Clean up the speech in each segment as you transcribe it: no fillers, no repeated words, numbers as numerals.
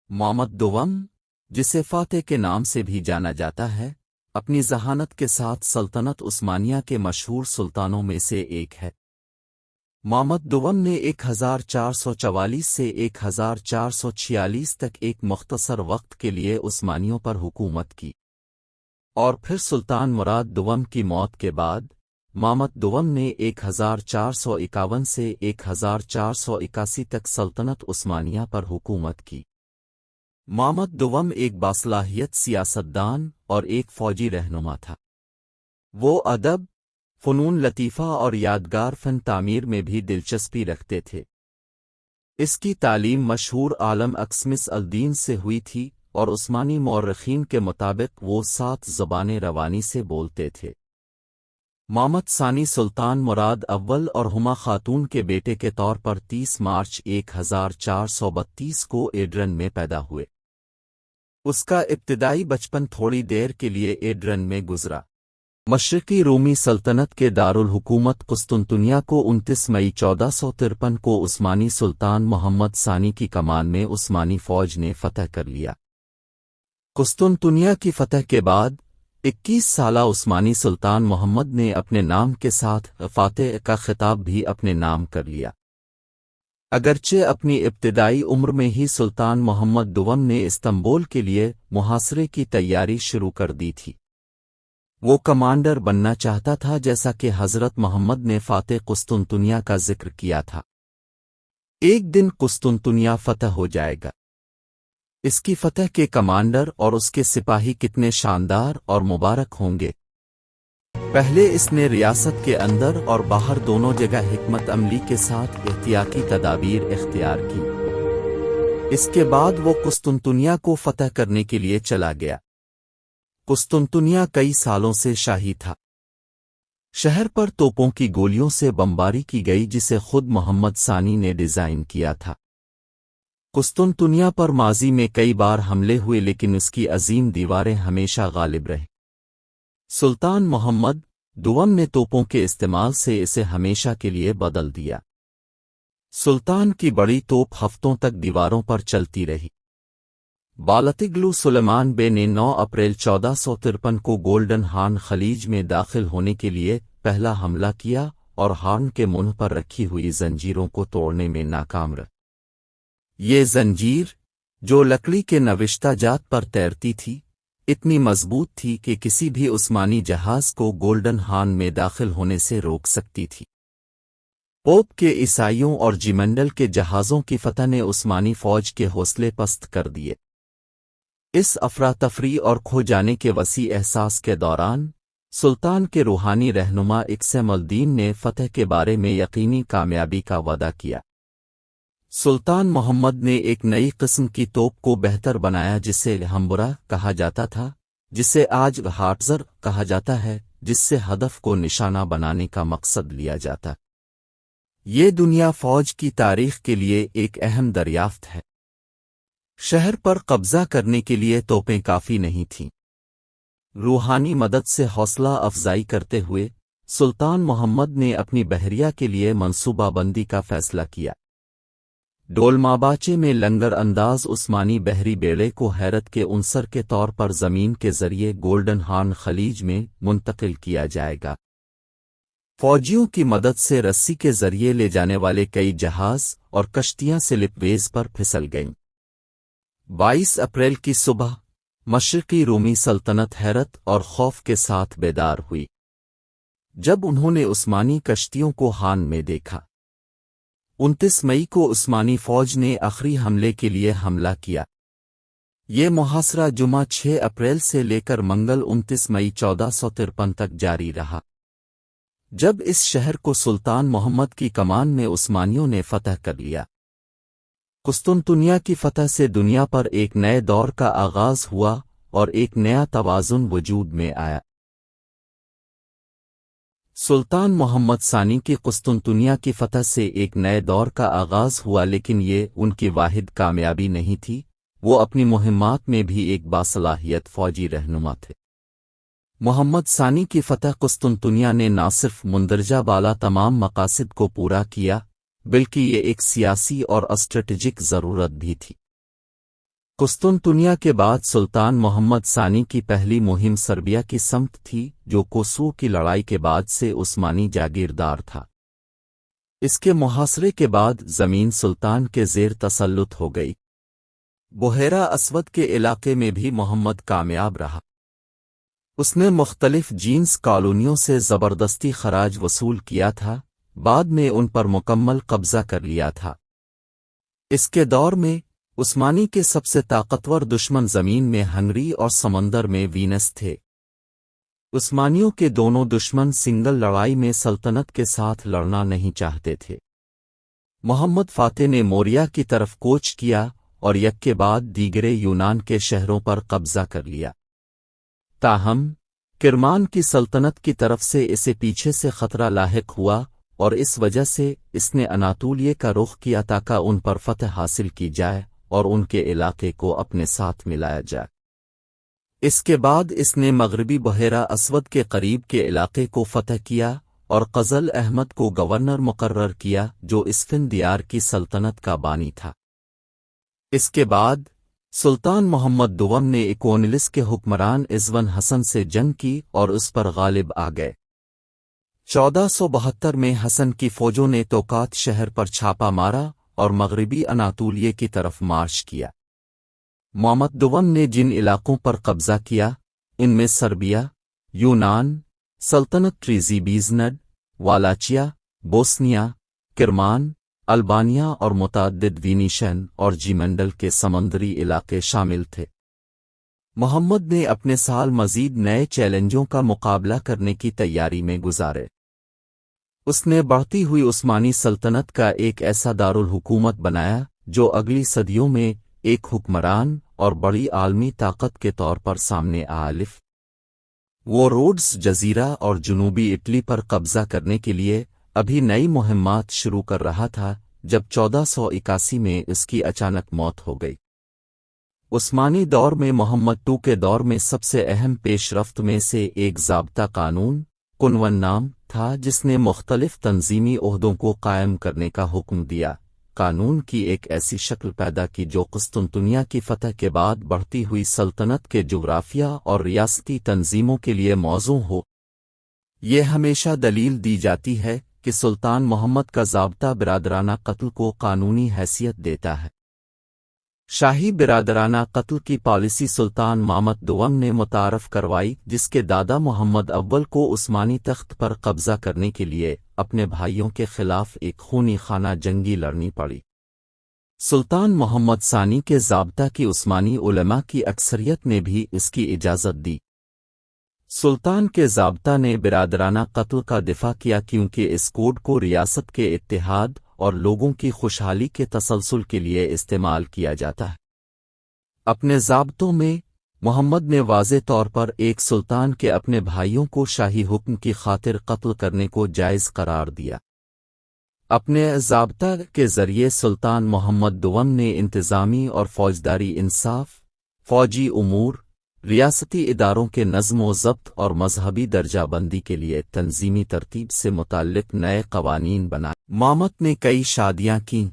محمد دوم، جسے فاتح کے نام سے بھی جانا جاتا ہے، اپنی ذہانت کے ساتھ سلطنت عثمانیہ کے مشہور سلطانوں میں سے ایک ہے۔ محمد دوم نے 1444 سے 1446 تک ایک مختصر وقت کے لیے عثمانیوں پر حکومت کی، اور پھر سلطان مراد دوم کی موت کے بعد محمد دوم نے 1451 سے 1481 تک سلطنت عثمانیہ پر حکومت کی۔ محمد دوم ایک باصلاحیت سیاستدان اور ایک فوجی رہنما تھا۔ وہ ادب، فنون لطیفہ اور یادگار فن تعمیر میں بھی دلچسپی رکھتے تھے۔ اس کی تعلیم مشہور عالم اکسمس الدین سے ہوئی تھی، اور عثمانی مورخین کے مطابق وہ 7 زبانیں روانی سے بولتے تھے۔ محمد ثانی سلطان مراد اول اور ہما خاتون کے بیٹے کے طور پر 30 مارچ 1432 کو ایڈرن میں پیدا ہوئے۔ اس کا ابتدائی بچپن تھوڑی دیر کے لیے ایڈرن میں گزرا۔ مشرقی رومی سلطنت کے دارالحکومت قسطنطنیہ کو 29 مئی 1453 کو عثمانی سلطان محمد ثانی کی کمان میں عثمانی فوج نے فتح کر لیا۔ قسطنطنیہ کی فتح کے بعد 21 سالہ عثمانی سلطان محمد نے اپنے نام کے ساتھ فاتح کا خطاب بھی اپنے نام کر لیا۔ اگرچہ اپنی ابتدائی عمر میں ہی سلطان محمد دوم نے استنبول کے لیے محاصرے کی تیاری شروع کر دی تھی۔ وہ کمانڈر بننا چاہتا تھا، جیسا کہ حضرت محمد نے فاتح قسطنطنیہ کا ذکر کیا تھا۔ ایک دن قسطنطنیہ فتح ہو جائے گا۔ اس کی فتح کے کمانڈر اور اس کے سپاہی کتنے شاندار اور مبارک ہوں گے۔ پہلے اس نے ریاست کے اندر اور باہر دونوں جگہ حکمت عملی کے ساتھ احتیاطی تدابیر اختیار کی۔ اس کے بعد وہ قسطنطنیہ کو فتح کرنے کے لیے چلا گیا۔ قسطنطنیہ کئی سالوں سے شاہی تھا۔ شہر پر توپوں کی گولیوں سے بمباری کی گئی، جسے خود محمد ثانی نے ڈیزائن کیا تھا۔ قسطنطنیہ پر ماضی میں کئی بار حملے ہوئے، لیکن اس کی عظیم دیواریں ہمیشہ غالب رہیں۔ سلطان محمد دوم نے توپوں کے استعمال سے اسے ہمیشہ کے لیے بدل دیا۔ سلطان کی بڑی توپ ہفتوں تک دیواروں پر چلتی رہی۔ بالتگلو سلیمان بے نے 9 اپریل 1453 کو گولڈن ہارن خلیج میں داخل ہونے کے لیے پہلا حملہ کیا اور ہارن کے منہ پر رکھی ہوئی زنجیروں کو توڑنے میں ناکام رہا۔ یہ زنجیر، جو لکڑی کے نوشتہ جات پر تیرتی تھی، اتنی مضبوط تھی کہ کسی بھی عثمانی جہاز کو گولڈن ہارن میں داخل ہونے سے روک سکتی تھی۔ پوپ کے عیسائیوں اور جیمنڈل کے جہازوں کی فتح نے عثمانی فوج کے حوصلے پست کر دیے۔ اس افراتفری اور کھو جانے کے وسیع احساس کے دوران سلطان کے روحانی رہنما اکسم الدین نے فتح کے بارے میں یقینی کامیابی کا وعدہ کیا۔ سلطان محمد نے ایک نئی قسم کی توپ کو بہتر بنایا، جسے ہمبرا کہا جاتا تھا، جسے آج ہارٹزر کہا جاتا ہے، جس سے ہدف کو نشانہ بنانے کا مقصد لیا جاتا۔ یہ دنیا فوج کی تاریخ کے لیے ایک اہم دریافت ہے۔ شہر پر قبضہ کرنے کے لیے توپیں کافی نہیں تھیں۔ روحانی مدد سے حوصلہ افزائی کرتے ہوئے سلطان محمد نے اپنی بحریہ کے لیے منصوبہ بندی کا فیصلہ کیا۔ ڈولماباچے میں لنگر انداز عثمانی بحری بیڑے کو حیرت کے عنصر کے طور پر زمین کے ذریعے گولڈن ہارن خلیج میں منتقل کیا جائے گا۔ فوجیوں کی مدد سے رسی کے ذریعے لے جانے والے کئی جہاز اور کشتیاں سلپ ویز پر پھسل گئیں۔ 22 اپریل کی صبح مشرقی رومی سلطنت حیرت اور خوف کے ساتھ بیدار ہوئی جب انہوں نے عثمانی کشتیوں کو ہارن میں دیکھا۔ 29 مئی کو عثمانی فوج نے آخری حملے کے لیے حملہ کیا۔ یہ محاصرہ جمعہ 6 اپریل سے لے کر منگل 29 مئی 1453 تک جاری رہا، جب اس شہر کو سلطان محمد کی کمان میں عثمانیوں نے فتح کر لیا۔ قسطنطنیہ کی فتح سے دنیا پر ایک نئے دور کا آغاز ہوا اور ایک نیا توازن وجود میں آیا۔ سلطان محمد ثانی کی قسطنطنیہ کی فتح سے ایک نئے دور کا آغاز ہوا، لیکن یہ ان کی واحد کامیابی نہیں تھی۔ وہ اپنی مہمات میں بھی ایک باصلاحیت فوجی رہنما تھے۔ محمد ثانی کی فتح قسطنطنیہ نے نہ صرف مندرجہ بالا تمام مقاصد کو پورا کیا، بلکہ یہ ایک سیاسی اور اسٹریٹجک ضرورت بھی تھی۔ قسطنطنیہ کے بعد سلطان محمد ثانی کی پہلی مہم سربیا کی سمت تھی، جو کوسوو کی لڑائی کے بعد سے عثمانی جاگیردار تھا۔ اس کے محاصرے کے بعد زمین سلطان کے زیر تسلط ہو گئی۔ بحیرہ اسود کے علاقے میں بھی محمد کامیاب رہا۔ اس نے مختلف جینس کالونیوں سے زبردستی خراج وصول کیا تھا، بعد میں ان پر مکمل قبضہ کر لیا تھا۔ اس کے دور میں عثمانی کے سب سے طاقتور دشمن زمین میں ہنگری اور سمندر میں وینس تھے۔ عثمانیوں کے دونوں دشمن سنگل لڑائی میں سلطنت کے ساتھ لڑنا نہیں چاہتے تھے۔ محمد فاتح نے موریا کی طرف کوچ کیا اور یک کے بعد دیگرے یونان کے شہروں پر قبضہ کر لیا۔ تاہم کرمان کی سلطنت کی طرف سے اسے پیچھے سے خطرہ لاحق ہوا، اور اس وجہ سے اس نے اناطولیہ کا رخ کیا تاکہ ان پر فتح حاصل کی جائے اور ان کے علاقے کو اپنے ساتھ ملایا جائے۔ اس کے بعد اس نے مغربی بحیرہ اسود کے قریب کے علاقے کو فتح کیا اور قزل احمد کو گورنر مقرر کیا، جو اسفندیار کی سلطنت کا بانی تھا۔ اس کے بعد سلطان محمد دوم نے اکونلس کے حکمران عزون حسن سے جنگ کی اور اس پر غالب آ گئے۔ 1472 میں حسن کی فوجوں نے توقات شہر پر چھاپا مارا اور مغربی اناطولیہ کی طرف مارچ کیا۔ محمد دوم نے جن علاقوں پر قبضہ کیا، ان میں سربیا، یونان، سلطنت ٹریزیبیزنڈ، والاچیا، بوسنیا، کرمان، البانیا اور متعدد وینیشین اور جیمنڈل کے سمندری علاقے شامل تھے۔ محمد نے اپنے سال مزید نئے چیلنجوں کا مقابلہ کرنے کی تیاری میں گزارے۔ اس نے بڑھتی ہوئی عثمانی سلطنت کا ایک ایسا دارالحکومت بنایا جو اگلی صدیوں میں ایک حکمران اور بڑی عالمی طاقت کے طور پر سامنے آلف۔ وہ روڈز جزیرہ اور جنوبی اٹلی پر قبضہ کرنے کے لیے ابھی نئی مہمات شروع کر رہا تھا جب 1481 میں اس کی اچانک موت ہو گئی۔ عثمانی دور میں محمد II کے دور میں سب سے اہم پیش رفت میں سے ایک ضابطہ قانون کنون نام تھا، جس نے مختلف تنظیمی عہدوں کو قائم کرنے کا حکم دیا۔ قانون کی ایک ایسی شکل پیدا کی جو قسطنطنیہ کی فتح کے بعد بڑھتی ہوئی سلطنت کے جغرافیہ اور ریاستی تنظیموں کے لیے موزوں ہو۔ یہ ہمیشہ دلیل دی جاتی ہے کہ سلطان محمد کا ضابطہ برادرانہ قتل کو قانونی حیثیت دیتا ہے۔ شاہی برادرانہ قتل کی پالیسی سلطان محمد دوم نے متعارف کروائی، جس کے دادا محمد اول کو عثمانی تخت پر قبضہ کرنے کے لیے اپنے بھائیوں کے خلاف ایک خونی خانہ جنگی لڑنی پڑی۔ سلطان محمد ثانی کے ضابطہ کی عثمانی علماء کی اکثریت نے بھی اس کی اجازت دی۔ سلطان کے ضابطہ نے برادرانہ قتل کا دفاع کیا کیونکہ اس کوڈ کو ریاست کے اتحاد اور لوگوں کی خوشحالی کے تسلسل کے لیے استعمال کیا جاتا ہے۔ اپنے ضابطوں میں محمد نے واضح طور پر ایک سلطان کے اپنے بھائیوں کو شاہی حکم کی خاطر قتل کرنے کو جائز قرار دیا۔ اپنے ضابطہ کے ذریعے سلطان محمد دوم نے انتظامی اور فوجداری انصاف، فوجی امور، ریاستی اداروں کے نظم و ضبط اور مذہبی درجہ بندی کے لیے تنظیمی ترتیب سے متعلق نئے قوانین بنائے۔ محمد نے کئی شادیاں کیں۔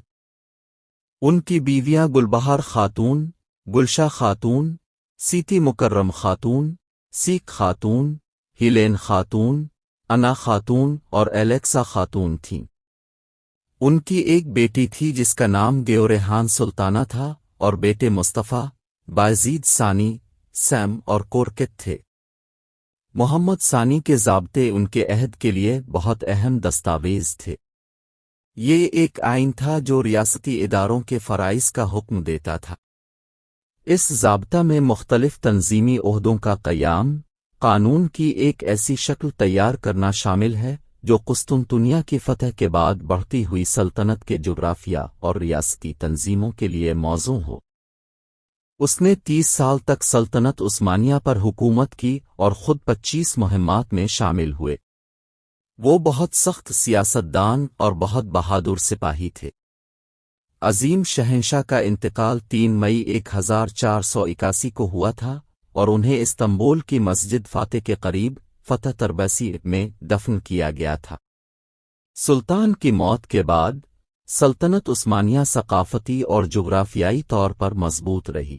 ان کی بیویاں گلبہار خاتون، گلشا خاتون، سیتی مکرم خاتون، سیک خاتون، ہیلین خاتون، انا خاتون اور الیکسا خاتون تھیں۔ ان کی ایک بیٹی تھی جس کا نام گیورہان سلطانہ تھا اور بیٹے مصطفیٰ، بایزید ثانی، سیم اور کورکت تھے۔ محمد ثانی کے ضابطے ان کے عہد کے لیے بہت اہم دستاویز تھے۔ یہ ایک آئین تھا جو ریاستی اداروں کے فرائض کا حکم دیتا تھا۔ اس ضابطہ میں مختلف تنظیمی عہدوں کا قیام، قانون کی ایک ایسی شکل تیار کرنا شامل ہے جو قسطنطنیہ کی فتح کے بعد بڑھتی ہوئی سلطنت کے جغرافیہ اور ریاستی تنظیموں کے لیے موزوں ہو۔ اس نے 30 سال تک سلطنت عثمانیہ پر حکومت کی اور خود 25 مہمات میں شامل ہوئے۔ وہ بہت سخت سیاستدان اور بہت بہادر سپاہی تھے۔ عظیم شہنشاہ کا انتقال 3 مئی 1481 کو ہوا تھا اور انہیں استنبول کی مسجد فاتح کے قریب فتح طرابلسی میں دفن کیا گیا تھا۔ سلطان کی موت کے بعد سلطنت عثمانیہ ثقافتی اور جغرافیائی طور پر مضبوط رہی۔